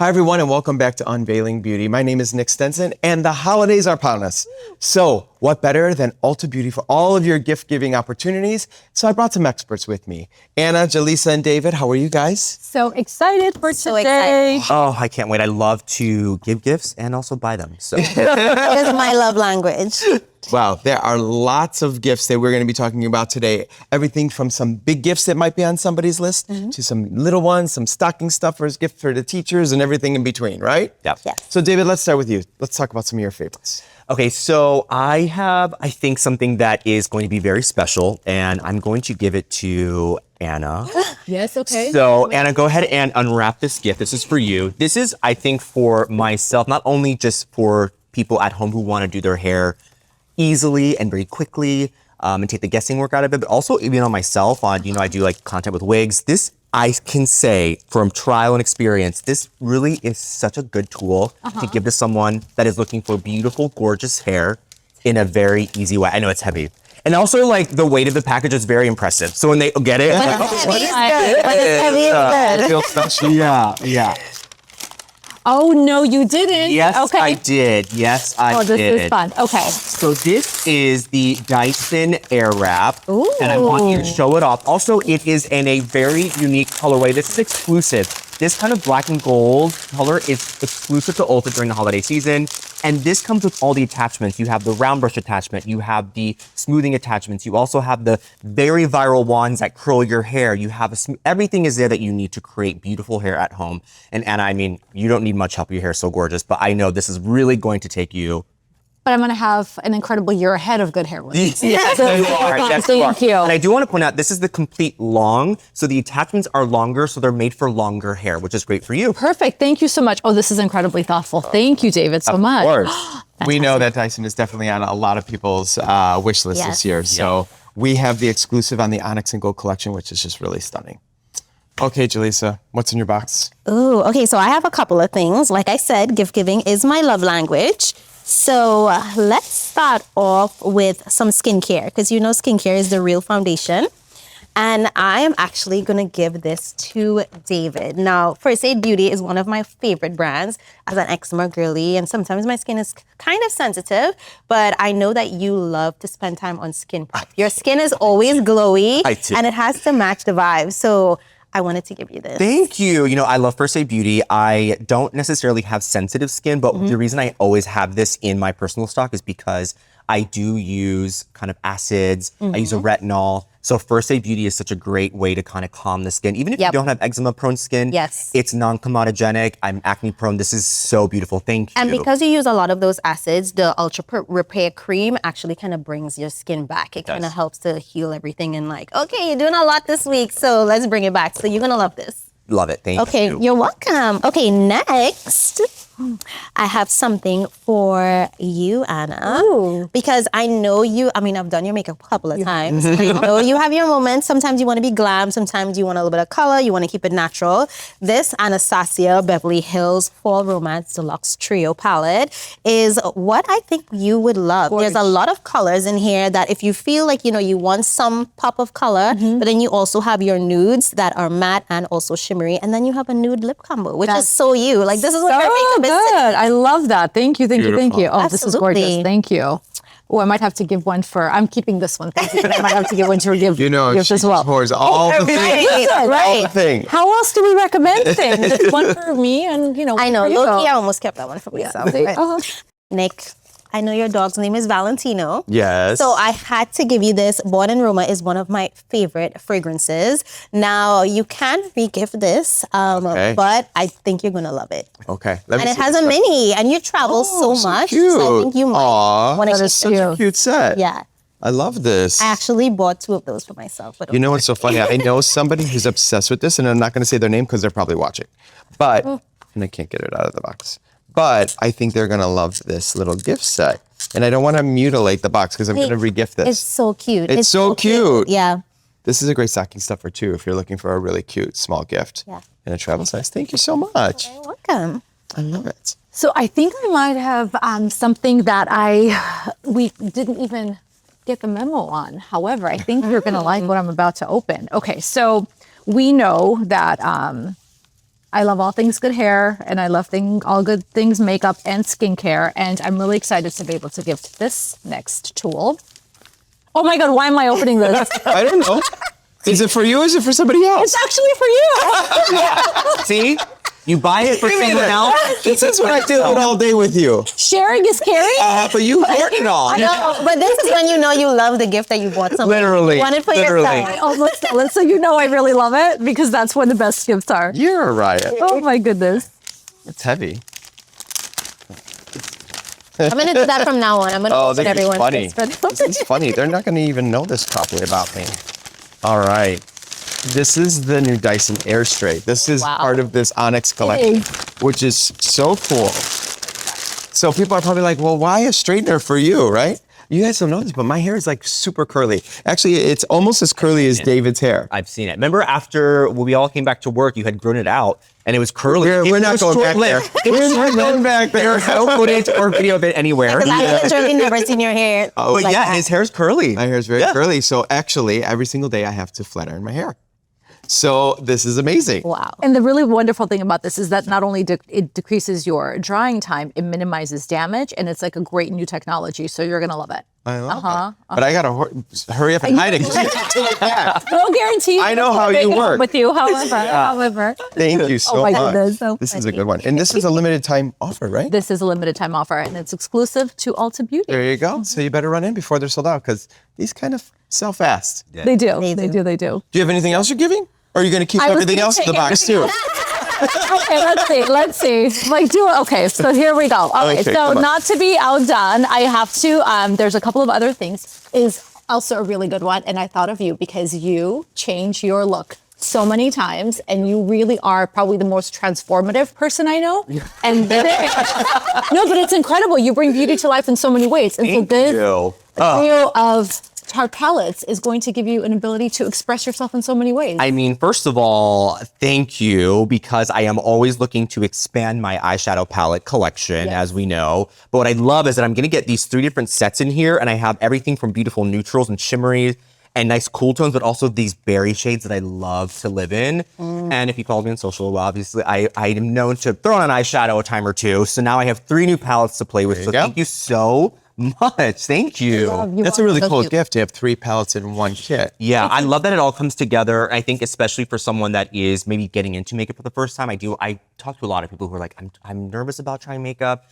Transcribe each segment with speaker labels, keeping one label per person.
Speaker 1: Hi, everyone, and welcome back to Unveiling Beauty. My name is Nick Stenson, and the holidays are upon us. So, what better than Ulta Beauty for all of your gift-giving opportunities? So, I brought some experts with me. Anna, Jaleesa, and David, how are you guys?
Speaker 2: So excited for
Speaker 3: So
Speaker 2: today.
Speaker 3: excited.
Speaker 4: Oh, I can't wait. I love to give gifts and also buy them. So
Speaker 3: It's my love language.
Speaker 1: Wow, there are lots of gifts that we're going to be talking about today. Everything from some big gifts that might be on somebody's list to some little ones, some stocking stuffers, gifts for the teachers, and everything in between, right?
Speaker 4: yeah.
Speaker 3: Yes.
Speaker 1: So, David, let's start with you. Let's talk about some of your favorites.
Speaker 4: Okay, so I think, something that is going to be very special, and I'm going to give it to Anna.
Speaker 2: Yes, okay.
Speaker 4: So, Anna, go ahead and unwrap this gift. This is for you. This is, I think, for myself, not only just for people at home who want to do their hair easily and very quickly and take the guessing work out of it, but also even on myself, I do like content with wigs. This, I can say from trial and experience, this really is such a good tool to give to someone that is looking for beautiful, gorgeous hair in a very easy way. I know it's heavy. And also, like, the weight of the package is very impressive. So when they get it,
Speaker 3: When
Speaker 4: like,
Speaker 3: it's heavy, it's good. When it's heavy, it's good.
Speaker 1: Feels special. Yeah.
Speaker 2: Oh, no, you didn't.
Speaker 4: yes,
Speaker 2: Okay.
Speaker 4: I did. Yes, I
Speaker 2: Oh, this
Speaker 4: did.
Speaker 2: is fun. Okay.
Speaker 4: So this is the Dyson Airwrap,
Speaker 2: Ooh.
Speaker 4: and I want you to show it off. Also, it is in a very unique colorway. This is exclusive. This kind of black and gold color is exclusive to Ulta during the holiday season. And this comes with all the attachments. You have the round brush attachment. You have the smoothing attachments. You also have the very viral wands that curl your hair. You have everything is there that you need to create beautiful hair at home. And Anna, I mean, you don't need much help. Your hair is so gorgeous, but I know this is really going to take you.
Speaker 2: But I'm going to have an incredible year ahead of good hair with this.
Speaker 4: Yes,
Speaker 2: So-
Speaker 4: you are. Yes, you are.
Speaker 2: Thank you.
Speaker 4: And I do want to point out, this is the complete long. So the attachments are longer, so they're made for longer hair, which is great for you.
Speaker 2: Perfect. Thank you so much. Oh, this is incredibly thoughtful. Thank you, David, so much.
Speaker 4: Of course.
Speaker 1: We know that Dyson is definitely on a lot of people's wish list this
Speaker 3: Yes.
Speaker 1: year. So we have the exclusive on the Onyx and Gold collection, which is just really stunning. Okay, Jaleesa, what's in your box?
Speaker 3: Ooh, okay, so I have a couple of things. Like I said, gift giving is my love language. So let's start off with some skincare, because you know skincare is the real foundation. And I am actually going to give this to David. Now, First Aid Beauty is one of my favorite brands as an eczema girly, and sometimes my skin is kind of sensitive, but I know that you love to spend time on skin prep. Your skin is always glowy,
Speaker 4: I do.
Speaker 3: and it has to match the vibe. So I wanted to give you this.
Speaker 4: Thank you. You know, I love First Aid Beauty. I don't necessarily have sensitive skin, but the reason I always have this in my personal stock is because I do use kind of acids. I use a retinol. So First Aid Beauty is such a great way to kind of calm the skin. Even if you
Speaker 3: Yep.
Speaker 4: don't have eczema prone skin,
Speaker 3: Yes.
Speaker 4: it's non-comedogenic. I'm acne prone. This is so beautiful. Thank you.
Speaker 3: And because you use a lot of those acids, the Ultra Repair Cream actually kind of brings your skin back. It kind of helps to heal everything and like, okay, you're doing a lot this week, so let's bring it back. So you're gonna love this.
Speaker 4: Love it. Thank
Speaker 3: Okay,
Speaker 4: you.
Speaker 3: you're welcome. Okay, next, I have something for you, Anna.
Speaker 2: Ooh.
Speaker 3: Because I know you, I mean, I've done your makeup a couple of times. I know you have your moments. Sometimes you want to be glam. Sometimes you want a little bit of color. You want to keep it natural. This Anastasia Beverly Hills Fall Romance Deluxe Trio palette is what I think you would love. There's a lot of colors in here that if you feel like, you know, you want some pop of color, but then you also have your nudes that are matte and also shimmery. And then you have a nude lip combo, which is so you. Like, this is what your
Speaker 2: So
Speaker 3: makeup is.
Speaker 2: good. I love that. Thank you. Oh, this is gorgeous.
Speaker 3: Absolutely.
Speaker 2: Thank you. Oh, I might have to give one for, I'm keeping this one. Thank you. But I might have to give one to give
Speaker 1: You know,
Speaker 2: gifts
Speaker 1: she
Speaker 2: as well.
Speaker 1: pours all the things.
Speaker 3: Right,
Speaker 1: All the
Speaker 3: right.
Speaker 1: thing.
Speaker 2: How else do we recommend things? One for me and, you know,
Speaker 3: I know,
Speaker 2: for you.
Speaker 3: low-key, I almost kept that one for myself.
Speaker 2: See?
Speaker 3: Right. Nick, I know your dog's name is Valentino.
Speaker 1: Yes.
Speaker 3: So I had to give you this. Born Roma is one of my favorite fragrances. Now, you can re-gift this, but I think you're going to love it.
Speaker 1: Okay. Let me
Speaker 3: And it
Speaker 1: see
Speaker 3: has
Speaker 1: this
Speaker 3: a
Speaker 1: one.
Speaker 3: mini, and you travel so much.
Speaker 1: Cute.
Speaker 3: So I think you might
Speaker 1: Aw,
Speaker 3: want to
Speaker 2: that is
Speaker 3: keep it.
Speaker 2: cute.
Speaker 1: cute set.
Speaker 3: Yeah.
Speaker 1: I love this.
Speaker 3: I actually bought 2 of those for myself. But
Speaker 1: You know what's so funny? I know somebody who's obsessed with this, and I'm not going to say their name because they're probably watching. But, and I can't get it out of the box. But I think they're going to love this little gift set. And I don't want to mutilate the box because I'm going to re-gift this.
Speaker 3: It's so cute.
Speaker 1: It's so cute.
Speaker 3: Yeah.
Speaker 1: This is a great stocking stuffer too if you're looking for a really cute small gift
Speaker 3: Yeah.
Speaker 1: in a travel size. Thank you so much.
Speaker 3: You're welcome.
Speaker 1: I love it.
Speaker 2: So I think I might have something that we didn't even get the memo on. However, I think you're going to like what I'm about to open. Okay, so we know that I love all things good hair, and I love all good things makeup and skincare. And I'm really excited to be able to gift this next tool. Oh my God, why am I opening this?
Speaker 1: I don't know. Is it for you or is it for somebody else?
Speaker 2: It's actually for you.
Speaker 4: See? You buy it for someone else.
Speaker 1: This is what I do all day with you.
Speaker 2: Sharing is caring.
Speaker 1: But you hoard it all.
Speaker 3: No, but this is when you know you love the gift that you bought someone.
Speaker 1: Literally.
Speaker 3: You want it for
Speaker 1: Literally.
Speaker 3: yourself.
Speaker 2: Oh, so you know I really love it because that's when the best gifts are.
Speaker 1: You're right.
Speaker 2: Oh my goodness.
Speaker 1: It's heavy.
Speaker 3: I'm gonna do that from now on. I'm gonna
Speaker 1: Oh,
Speaker 3: open
Speaker 1: this is
Speaker 3: everyone's
Speaker 1: funny.
Speaker 3: gifts for them.
Speaker 1: This is funny. They're not going to even know this properly about me. All right. This is the new Dyson Airstray. This is
Speaker 2: Wow.
Speaker 1: part of this Onyx collection, which is so cool. So people are probably like, well, why a straightener for you, right? You guys don't know this, but my hair is like super curly. Actually, it's almost as curly as David's hair.
Speaker 4: I've seen it. Remember after when we all came back to work, you had grown it out and it was curly.
Speaker 1: We're
Speaker 4: It
Speaker 1: not
Speaker 4: was
Speaker 1: going back there.
Speaker 4: short-lived. It was
Speaker 1: We're not going back there.
Speaker 4: There's no footage or video of it anywhere.
Speaker 3: Because I've literally never seen your hair.
Speaker 1: Oh,
Speaker 4: But
Speaker 3: like
Speaker 4: yeah,
Speaker 3: that.
Speaker 4: his hair's curly.
Speaker 1: My hair is very
Speaker 4: Yeah.
Speaker 1: curly. So actually, every single day I have to flat iron my hair. So this is amazing.
Speaker 3: Wow.
Speaker 2: And the really wonderful thing about this is that not only it decreases your drying time, it minimizes damage, and it's like a great new technology. So you're gonna love it.
Speaker 1: I love it. But I got to hurry up and hide it. 'cause you can't take it back.
Speaker 2: No guarantee.
Speaker 1: I know how you work.
Speaker 2: With you, however,
Speaker 1: Thank you so
Speaker 2: Oh my
Speaker 1: much.
Speaker 2: goodness, so
Speaker 1: This is a good one. And this is a limited time offer, right?
Speaker 2: this is a limited time offer, and it's exclusive to Ulta Beauty.
Speaker 1: There you go. So you better run in before they're sold out because these kind of sell fast.
Speaker 2: They do.
Speaker 3: They
Speaker 2: They
Speaker 3: do.
Speaker 2: do. They do.
Speaker 1: Do you have anything else you're giving? Or are you going to keep
Speaker 2: I was
Speaker 1: everything
Speaker 2: gonna
Speaker 1: else in the
Speaker 2: take
Speaker 1: box too?
Speaker 2: Okay, let's see. Like, do it. Okay, so here we go. Okay,
Speaker 1: Okay,
Speaker 2: so
Speaker 1: come on.
Speaker 2: not to be outdone, I have to. There's a couple of other things. Is also a really good one, and I thought of you because you change your look so many times, and you really are probably the most transformative person I know. And no, but it's incredible. You bring beauty to life in so many ways, and so this
Speaker 4: you.
Speaker 2: trio of Tarte palettes is going to give you an ability to express yourself in so many ways.
Speaker 4: I mean, first of all, thank you because I am always looking to expand my eyeshadow palette collection,
Speaker 2: Yes.
Speaker 4: as we know. But what I love is that I'm going to get these 3 different sets in here, and I have everything from beautiful neutrals and shimmeries and nice cool tones, but also these berry shades that I love to live in. And if you follow me on social, well, obviously I am known to throw on an eyeshadow a time or two. So now I have 3 new palettes to play with.
Speaker 1: you
Speaker 4: So
Speaker 1: go.
Speaker 4: thank you so much. Thank you.
Speaker 1: That's a really cool gift to have 3 palettes in one kit.
Speaker 4: Yeah, I love that it all comes together. I think especially for someone that is maybe getting into makeup for the first time, I talk to a lot of people who are like, I'm nervous about trying makeup.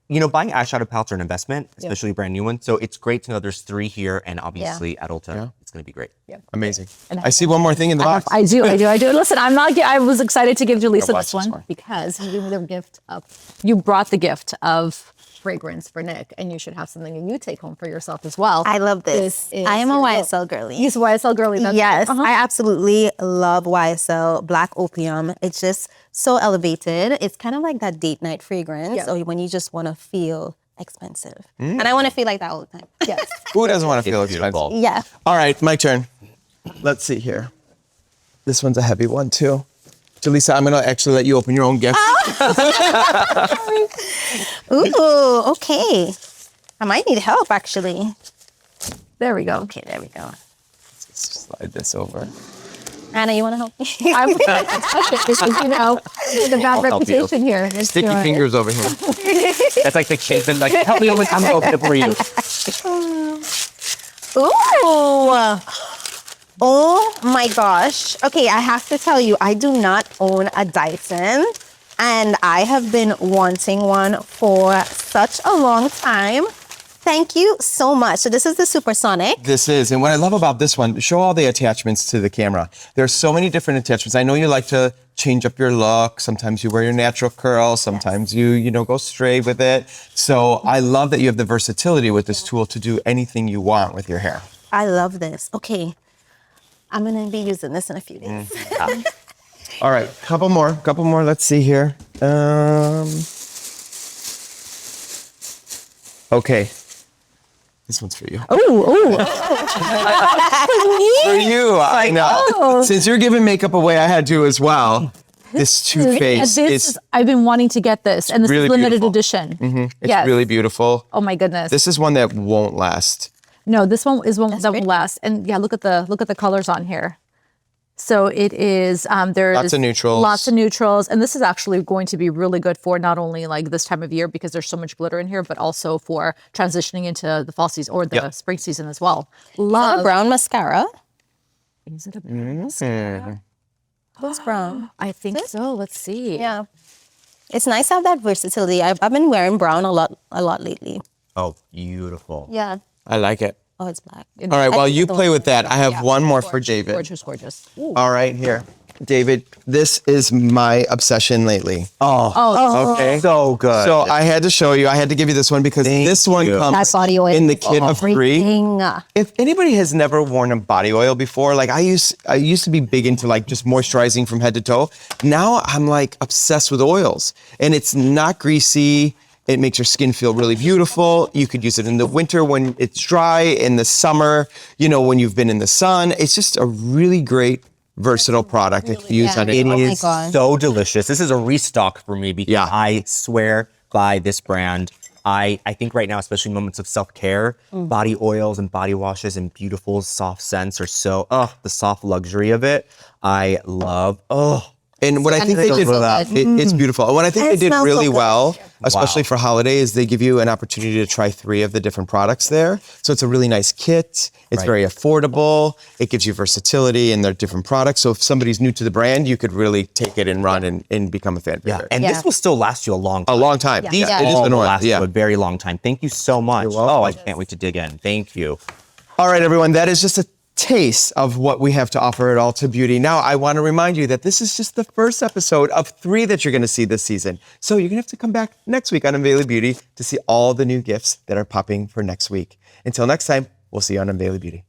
Speaker 4: You know, buying eyeshadow palettes are an investment, especially a brand new one. So it's great to know there's 3 here, and obviously at Ulta, it's going to be great.
Speaker 1: Amazing. I see one more thing in the box.
Speaker 2: I do. Listen, I was excited to give Julissa
Speaker 1: watch
Speaker 2: this
Speaker 1: this
Speaker 2: one
Speaker 1: one.
Speaker 2: because you gave me the gift of, you brought the gift of fragrance for Nick, and you should have something that you take home for yourself as well.
Speaker 3: I love this.
Speaker 2: is
Speaker 3: I am a
Speaker 2: your-
Speaker 3: YSL girly.
Speaker 2: He's a YSL girly. That's,
Speaker 3: Yes,
Speaker 2: uh-huh.
Speaker 3: I absolutely love YSL Black Opium. It's just so elevated. It's kind of like that date night fragrance,
Speaker 2: Yeah.
Speaker 3: or when you just want to feel expensive. And I want to feel like that all the time.
Speaker 2: Yes.
Speaker 1: Who doesn't want to feel
Speaker 4: It's
Speaker 1: expensive?
Speaker 4: beautiful.
Speaker 3: Yeah.
Speaker 1: All right, my turn. Let's see here. This one's a heavy one too. Jaleesa, I'm going to actually let you open your own gift.
Speaker 3: Ooh, okay. I might need help actually.
Speaker 2: There we go.
Speaker 3: Okay, there we go.
Speaker 1: Slide this over.
Speaker 3: Anna, you want to help me?
Speaker 2: I'm touch it because you know the bad
Speaker 4: help you.
Speaker 2: reputation here. Let's
Speaker 1: Stick
Speaker 2: do
Speaker 1: your
Speaker 2: it.
Speaker 1: fingers over here.
Speaker 4: That's like the kids and like, help me open, I'm going to open it for you.
Speaker 3: Ooh. Oh my gosh. Okay, I have to tell you, I do not own a Dyson, and I have been wanting one for such a long time. Thank you so much. So this is the Supersonic.
Speaker 1: This is, and what I love about this one, show all the attachments to the camera. There's so many different attachments. I know you like to change up your look. Sometimes you wear your natural curl. Sometimes you go straight with it. So I love that you have the versatility with this tool to do anything you want with your hair.
Speaker 3: I love this. Okay, I'm gonna be using this in a few days.
Speaker 1: All right, couple more. Let's see here. Okay. This one's for you.
Speaker 2: Ooh.
Speaker 1: For you, I know. Since you're giving makeup away, I had to as well. This Too Faced is
Speaker 2: I've been wanting to get this, and this
Speaker 1: really
Speaker 2: is limited
Speaker 1: beautiful.
Speaker 2: edition.
Speaker 1: it's
Speaker 2: Yes.
Speaker 1: really beautiful.
Speaker 2: Oh my goodness.
Speaker 1: This is one that won't last.
Speaker 2: No, this one is one that
Speaker 3: pretty.
Speaker 2: will last. And yeah, look at the colors on here. So it is, there's
Speaker 1: Lots of neutrals.
Speaker 2: Lots of neutrals. And this is actually going to be really good for not only like this time of year because there's so much glitter in here, but also for transitioning into the fall season or the spring season as well. Love.
Speaker 3: Brown mascara.
Speaker 2: Is it a brown mascara?
Speaker 3: It's brown.
Speaker 2: I think so. Let's see.
Speaker 3: Yeah. It's nice to have that versatility. I've been wearing brown a lot lately.
Speaker 4: Oh, beautiful.
Speaker 3: Yeah.
Speaker 1: I like it.
Speaker 3: Oh, it's black.
Speaker 1: All right, while you play with that, I have one more for David.
Speaker 2: Gorgeous, gorgeous. Ooh.
Speaker 1: All right, here. David, this is my obsession lately.
Speaker 2: Oh,
Speaker 1: Okay.
Speaker 4: So good.
Speaker 1: So I had to show you, I had to give you this one because this one
Speaker 4: you.
Speaker 1: comes
Speaker 3: That body oil.
Speaker 1: in the kit of 3.
Speaker 3: Everything.
Speaker 1: If anybody has never worn a body oil before, like I used to be big into like just moisturizing from head to toe. Now I'm like obsessed with oils, and it's not greasy. It makes your skin feel really beautiful. You could use it in the winter when it's dry, in the summer, when you've been in the sun. It's just a really great, versatile product if you use on
Speaker 4: It
Speaker 1: it.
Speaker 3: Oh my
Speaker 4: is
Speaker 3: God.
Speaker 4: so delicious. This is a restock for me because
Speaker 1: Yeah.
Speaker 4: I swear by this brand. I think right now, especially moments of self-care, body oils and body washes and beautiful soft scents are so, the soft luxury of it. I love,
Speaker 1: And what I think they
Speaker 3: so
Speaker 1: did,
Speaker 3: good.
Speaker 1: it's beautiful. And what I think
Speaker 3: And
Speaker 1: they
Speaker 3: it
Speaker 1: did
Speaker 3: smells so
Speaker 1: really
Speaker 3: good.
Speaker 1: well, especially
Speaker 4: Wow.
Speaker 1: for holidays, they give you an opportunity to try 3 of the different products there. So it's a really nice kit. It's
Speaker 4: Right.
Speaker 1: very affordable. It gives you versatility in their different products. So if somebody's new to the brand, you could really take it and run and become a fan
Speaker 4: yeah.
Speaker 1: favorite.
Speaker 4: And
Speaker 3: Yeah.
Speaker 4: this will still last you a long
Speaker 1: A
Speaker 4: time.
Speaker 1: long time.
Speaker 3: These
Speaker 1: Yeah, it is
Speaker 4: All
Speaker 1: an
Speaker 4: will
Speaker 1: oil.
Speaker 4: last
Speaker 1: Yeah.
Speaker 4: you a very long time. Thank you so much.
Speaker 1: welcome.
Speaker 4: Oh, I can't wait to dig in. Thank you.
Speaker 1: All right, everyone, that is just a taste of what we have to offer at Ulta Beauty. Now, I want to remind you that this is just the first episode of 3 that you're going to see this season. So you're going to have to come back next week on Unveiled Beauty to see all the new gifts that are popping for next week. Until next time, we'll see you on Unveiled Beauty.